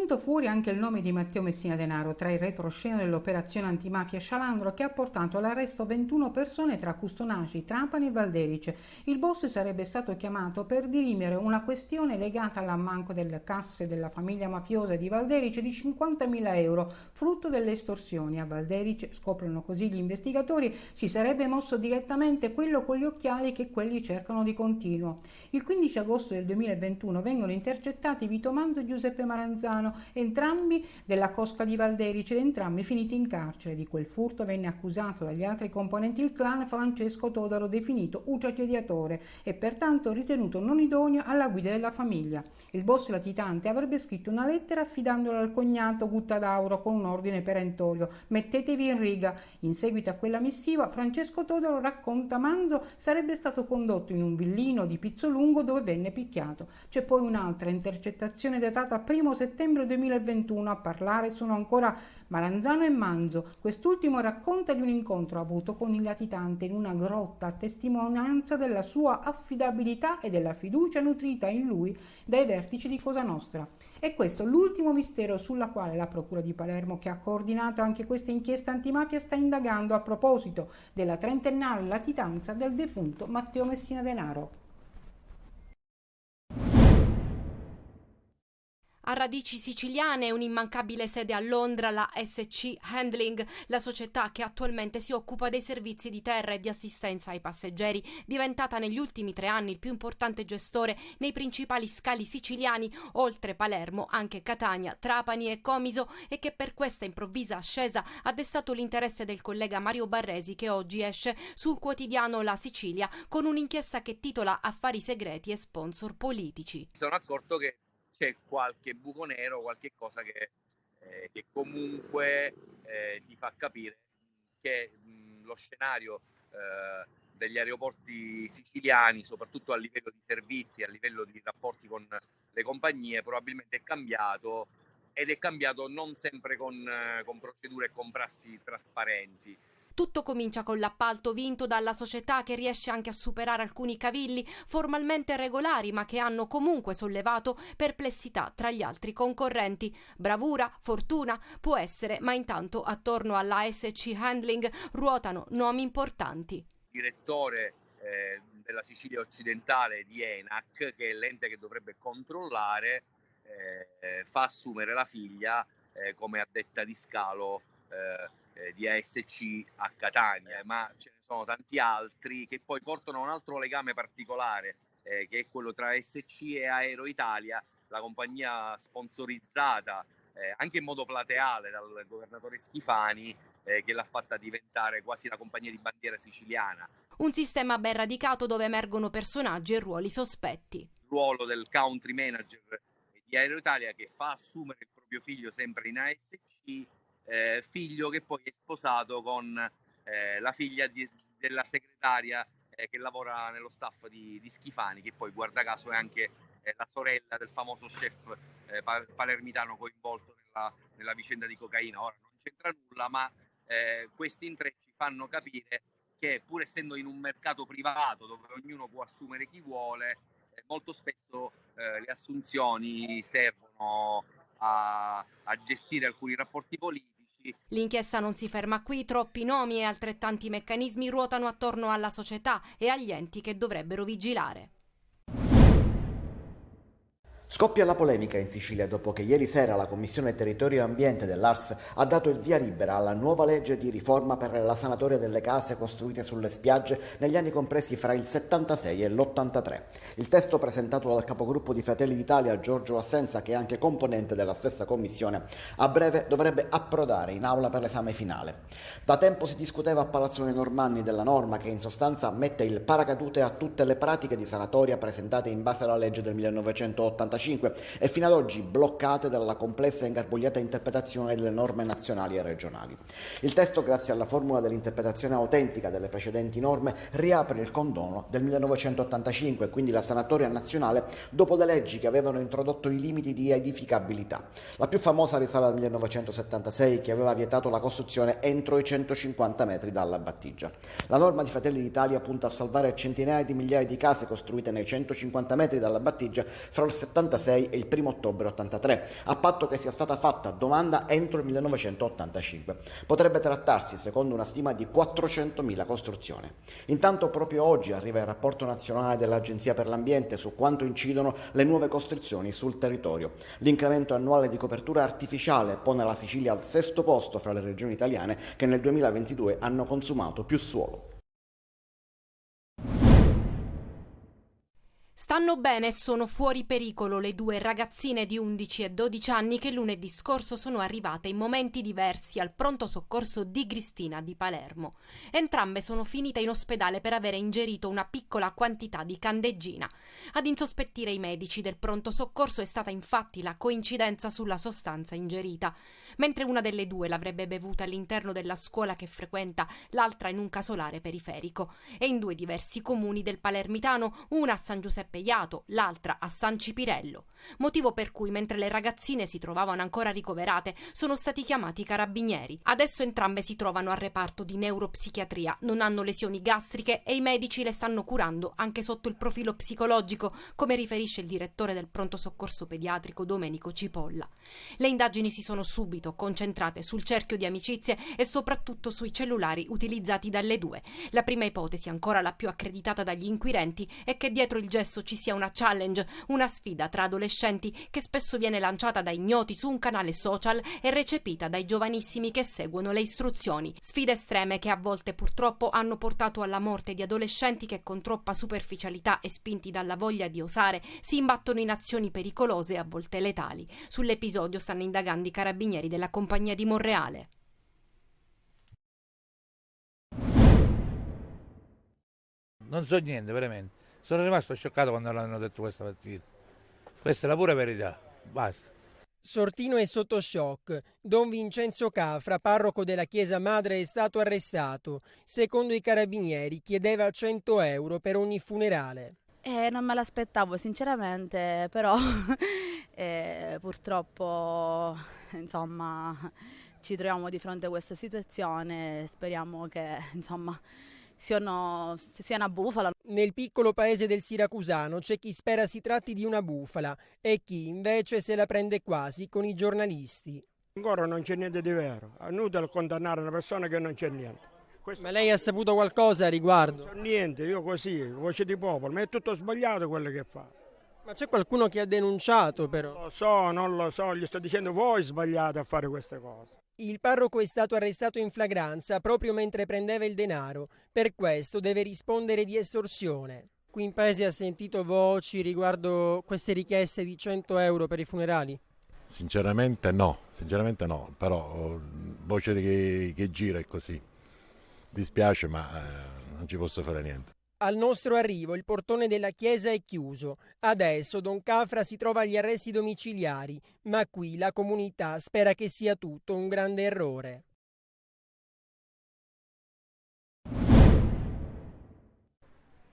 venuto fuori anche il nome di Matteo Messina Denaro tra il retroscena dell'operazione antimafia Scialandro che ha portato all'arresto 21 persone tra Custonaci, Trapani e Valderice. Il boss sarebbe stato chiamato per dirimere una questione legata all'ammanco delle casse della famiglia mafiosa di Valderice di 50.000 euro, frutto delle estorsioni. A Valderice, scoprono così gli investigatori, si sarebbe mosso direttamente quello con gli occhiali che quelli cercano di continuo. Il 15 agosto del 2021 vengono intercettati Vito Manzo e Giuseppe Maranzano, entrambi della cosca di Valderice ed entrambi finiti in carcere. Di quel furto venne accusato dagli altri componenti del clan Francesco Todaro, definito uciatoriatore e pertanto ritenuto non idoneo alla guida della famiglia. Il boss latitante avrebbe scritto una lettera affidandola al cognato Guttadauro con un ordine perentorio: mettetevi in riga. In seguito a quella missiva, Francesco Todaro, racconta Manzo, sarebbe stato condotto in un villino di Pizzolungo dove venne picchiato. C'è poi un'altra intercettazione datata 1 settembre 2021, a parlare sono ancora Maranzano e Manzo. Quest'ultimo racconta di un incontro avuto con il latitante in una grotta, a testimonianza della sua affidabilità e della fiducia nutrita in lui dai vertici di Cosa Nostra. E questo l'ultimo mistero sulla quale la Procura di Palermo, che ha coordinato anche questa inchiesta antimafia, sta indagando a proposito della trentennale latitanza del defunto Matteo Messina Denaro. Ha radici siciliane e un'immancabile sede a Londra, la SC Handling, la società che attualmente si occupa dei servizi di terra e di assistenza ai passeggeri, diventata negli ultimi 3 anni il più importante gestore nei principali scali siciliani, oltre Palermo anche Catania, Trapani e Comiso, e che per questa improvvisa ascesa ha destato l'interesse del collega Mario Barresi, che oggi esce sul quotidiano La Sicilia con un'inchiesta che titola Affari segreti e sponsor politici. Sono accorto che c'è qualche buco nero, qualche cosa che comunque ti fa capire che lo scenario degli aeroporti siciliani, soprattutto a livello di servizi, a livello di rapporti con le compagnie, probabilmente è cambiato, ed è cambiato non sempre con procedure e con prassi trasparenti. Tutto comincia con l'appalto vinto dalla società, che riesce anche a superare alcuni cavilli formalmente regolari, ma che hanno comunque sollevato perplessità tra gli altri concorrenti. Bravura, fortuna, può essere, ma intanto attorno alla SC Handling ruotano nomi importanti. Direttore della Sicilia occidentale di ENAC, che è l'ente che dovrebbe controllare, fa assumere la figlia come addetta di scalo di ASC a Catania, ma ce ne sono tanti altri che poi portano a un altro legame particolare, che è quello tra ASC e Aero Italia, la compagnia sponsorizzata anche in modo plateale dal governatore Schifani, che l'ha fatta diventare quasi la compagnia di bandiera siciliana. Un sistema ben radicato dove emergono personaggi e ruoli sospetti. Il ruolo del country manager di Aero Italia, che fa assumere il proprio figlio sempre in ASC, figlio che poi è sposato con la figlia della segretaria che lavora nello staff di Schifani, che poi guarda caso è anche la sorella del famoso chef palermitano coinvolto nella vicenda di cocaina. Ora non c'entra nulla, ma questi intrecci fanno capire che, pur essendo in un mercato privato dove ognuno può assumere chi vuole, molto spesso le assunzioni servono a gestire alcuni rapporti politici. L'inchiesta non si ferma qui, troppi nomi e altrettanti meccanismi ruotano attorno alla società e agli enti che dovrebbero vigilare. Scoppia la polemica in Sicilia dopo che ieri sera la Commissione Territorio e Ambiente dell'ARS ha dato il via libera alla nuova legge di riforma per la sanatoria delle case costruite sulle spiagge negli anni compresi fra il 76 e l'83. Il testo, presentato dal capogruppo di Fratelli d'Italia Giorgio Assenza, che è anche componente della stessa commissione, a breve dovrebbe approdare in aula per l'esame finale. Da tempo si discuteva a Palazzo dei Normanni della norma che in sostanza mette il paracadute a tutte le pratiche di sanatoria presentate in base alla legge del 1985 e fino ad oggi bloccate dalla complessa e ingarbugliata interpretazione delle norme nazionali e regionali. Il testo, grazie alla formula dell'interpretazione autentica delle precedenti norme, riapre il condono del 1985, quindi la sanatoria nazionale, dopo le leggi che avevano introdotto i limiti di edificabilità. La più famosa risale al 1976, che aveva vietato la costruzione entro i 150 metri dalla battigia. La norma di Fratelli d'Italia punta a salvare centinaia di migliaia di case costruite nei 150 metri dalla battigia fra il 76 86 e il 1 ottobre 83, a patto che sia stata fatta domanda entro il 1985. Potrebbe trattarsi, secondo una stima, di 400.000 costruzioni. Intanto proprio oggi arriva il rapporto nazionale dell'Agenzia per l'Ambiente su quanto incidono le nuove costruzioni sul territorio. L'incremento annuale di copertura artificiale pone la Sicilia al 6° posto fra le regioni italiane che nel 2022 hanno consumato più suolo. Stanno bene e sono fuori pericolo le due ragazzine di 11 e 12 anni che lunedì scorso sono arrivate in momenti diversi al pronto soccorso di Cristina di Palermo. Entrambe sono finite in ospedale per avere ingerito una piccola quantità di candeggina. Ad insospettire i medici del pronto soccorso è stata infatti la coincidenza sulla sostanza ingerita. Mentre una delle due l'avrebbe bevuta all'interno della scuola che frequenta, l'altra in un casolare periferico. E in due diversi comuni del Palermitano, una a San Giuseppe Iato, l'altra a San Cipirello. Motivo per cui, mentre le ragazzine si trovavano ancora ricoverate, sono stati chiamati i carabinieri. Adesso entrambe si trovano al reparto di neuropsichiatria, non hanno lesioni gastriche e i medici le stanno curando anche sotto il profilo psicologico, come riferisce il direttore del pronto soccorso pediatrico Domenico Cipolla. Le indagini si sono subito concentrate sul cerchio di amicizie e soprattutto sui cellulari utilizzati dalle due. La prima ipotesi, ancora la più accreditata dagli inquirenti, è che dietro il gesto ci sia una challenge, una sfida tra adolescenti che spesso viene lanciata da ignoti su un canale social e recepita dai giovanissimi che seguono le istruzioni. Sfide estreme che a volte purtroppo hanno portato alla morte di adolescenti che con troppa superficialità e spinti dalla voglia di osare si imbattono in azioni pericolose e a volte letali. Sull'episodio stanno indagando i carabinieri della compagnia di Monreale. Non so niente, veramente. Sono rimasto scioccato quando l'hanno detto questa mattina. Questa è la pura verità, basta. Sortino è sotto shock. Don Vincenzo Cafra, parroco della Chiesa Madre, è stato arrestato. Secondo i carabinieri chiedeva 100 euro per ogni funerale. Non me l'aspettavo sinceramente, però purtroppo insomma ci troviamo di fronte a questa situazione. Speriamo che insomma sia una bufala. Nel piccolo paese del Siracusano c'è chi spera si tratti di una bufala e chi invece se la prende quasi con i giornalisti. Ancora non c'è niente di vero, è inutile condannare una persona che non c'è niente. Ma lei ha saputo qualcosa a riguardo? Non c'è niente, io così, voce di popolo, ma è tutto sbagliato quello che fa. Ma c'è qualcuno che ha denunciato però? Lo so, non lo so, gli sto dicendo voi sbagliate a fare queste cose. Il parroco è stato arrestato in flagranza proprio mentre prendeva il denaro, per questo deve rispondere di estorsione. Qui in paese ha sentito voci riguardo queste richieste di 100 euro per i funerali? Sinceramente no, però voce che gira è così. Dispiace ma non ci posso fare niente. Al nostro arrivo il portone della chiesa è chiuso. Adesso Don Cafra si trova agli arresti domiciliari, ma qui la comunità spera che sia tutto un grande errore.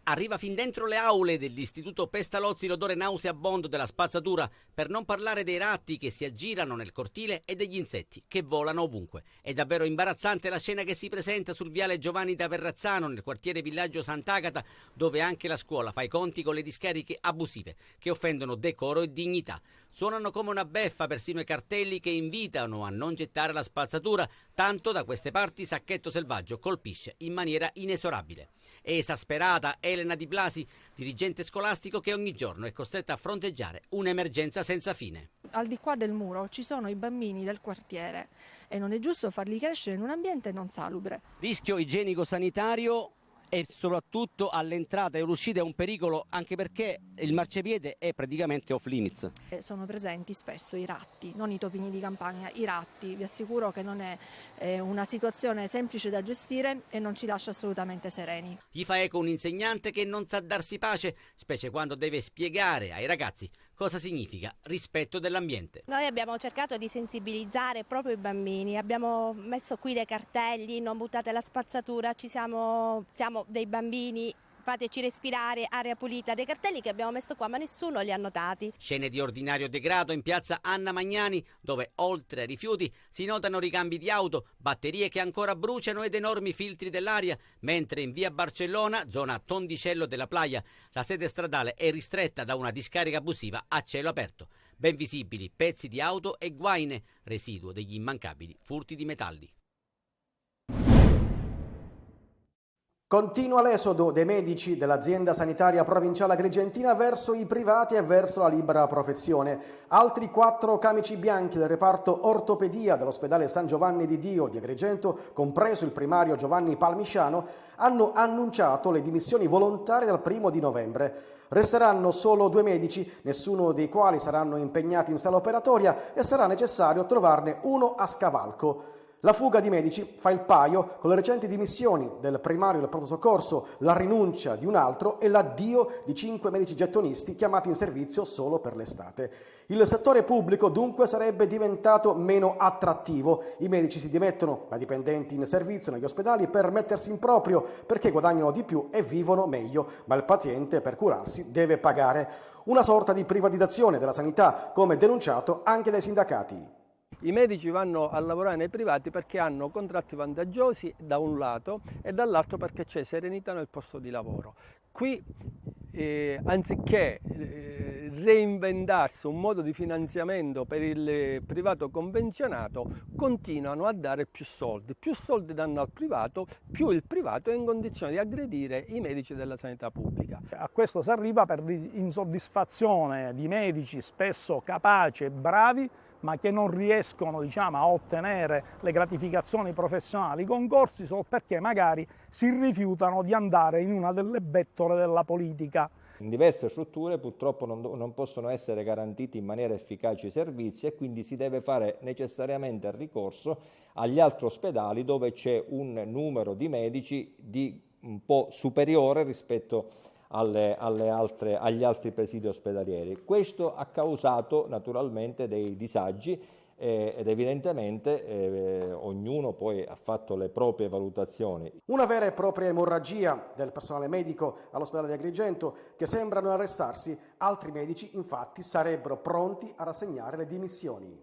Arriva fin dentro le aule dell'istituto Pestalozzi l'odore nauseabondo della spazzatura, per non parlare dei ratti che si aggirano nel cortile e degli insetti che volano ovunque. È davvero imbarazzante la scena che si presenta sul viale Giovanni da Verrazzano, nel quartiere Villaggio Sant'Agata, dove anche la scuola fa i conti con le discariche abusive che offendono decoro e dignità. Suonano come una beffa persino i cartelli che invitano a non gettare la spazzatura, tanto da queste parti Sacchetto Selvaggio colpisce in maniera inesorabile. È esasperata Elena Di Blasi, dirigente scolastico che ogni giorno è costretta a fronteggiare un'emergenza senza fine. Al di qua del muro ci sono i bambini del quartiere e non è giusto farli crescere in un ambiente non salubre. Rischio igienico-sanitario e soprattutto all'entrata e all'uscita è un pericolo, anche perché il marciapiede è praticamente off limits. Sono presenti spesso i ratti, non i topini di campagna, i ratti. Vi assicuro che non è una situazione semplice da gestire e non ci lascia assolutamente sereni. Gli fa eco un insegnante che non sa darsi pace, specie quando deve spiegare ai ragazzi cosa significa rispetto dell'ambiente. Noi abbiamo cercato di sensibilizzare proprio i bambini, abbiamo messo qui dei cartelli, non buttate la spazzatura, siamo dei bambini fateci respirare, aria pulita, dei cartelli che abbiamo messo qua ma nessuno li ha notati. Scene di ordinario degrado in piazza Anna Magnani, dove oltre ai rifiuti si notano ricambi di auto, batterie che ancora bruciano ed enormi filtri dell'aria, mentre in via Barcellona, zona Tondicello della Playa, la sede stradale è ristretta da una discarica abusiva a cielo aperto. Ben visibili pezzi di auto e guaine, residuo degli immancabili furti di metalli. Continua l'esodo dei medici dell'azienda sanitaria provinciale agrigentina verso i privati e verso la libera professione. Altri 4 camici bianchi del reparto ortopedia dell'ospedale San Giovanni di Dio di Agrigento, compreso il primario Giovanni Palmisciano, hanno annunciato le dimissioni volontarie dal 1° di novembre. Resteranno solo 2 medici, nessuno dei quali saranno impegnati in sala operatoria e sarà necessario trovarne uno a scavalco. La fuga di medici fa il paio con le recenti dimissioni del primario del pronto soccorso, la rinuncia di un altro e l'addio di 5 medici gettonisti chiamati in servizio solo per l'estate. Il settore pubblico dunque sarebbe diventato meno attrattivo. I medici si dimettono da dipendenti in servizio negli ospedali per mettersi in proprio perché guadagnano di più e vivono meglio, ma il paziente per curarsi deve pagare. Una sorta di privatizzazione della sanità, come denunciato anche dai sindacati. I medici vanno a lavorare nei privati perché hanno contratti vantaggiosi da un lato e dall'altro perché c'è serenità nel posto di lavoro. Qui anziché reinventarsi un modo di finanziamento per il privato convenzionato, continuano a dare più soldi danno al privato, più il privato è in condizione di aggredire i medici della sanità pubblica. A questo si arriva per insoddisfazione di medici spesso capaci e bravi, ma che non riescono, a ottenere le gratificazioni professionali, i concorsi, solo perché magari si rifiutano di andare in una delle bettole della politica. In diverse strutture purtroppo non possono essere garantiti in maniera efficace i servizi e quindi si deve fare necessariamente ricorso agli altri ospedali dove c'è un numero di medici un po' superiore rispetto agli altri presidi ospedalieri. Questo ha causato naturalmente dei disagi ed evidentemente ognuno poi ha fatto le proprie valutazioni. Una vera e propria emorragia del personale medico all'ospedale di Agrigento che sembra non arrestarsi, altri medici infatti sarebbero pronti a rassegnare le dimissioni.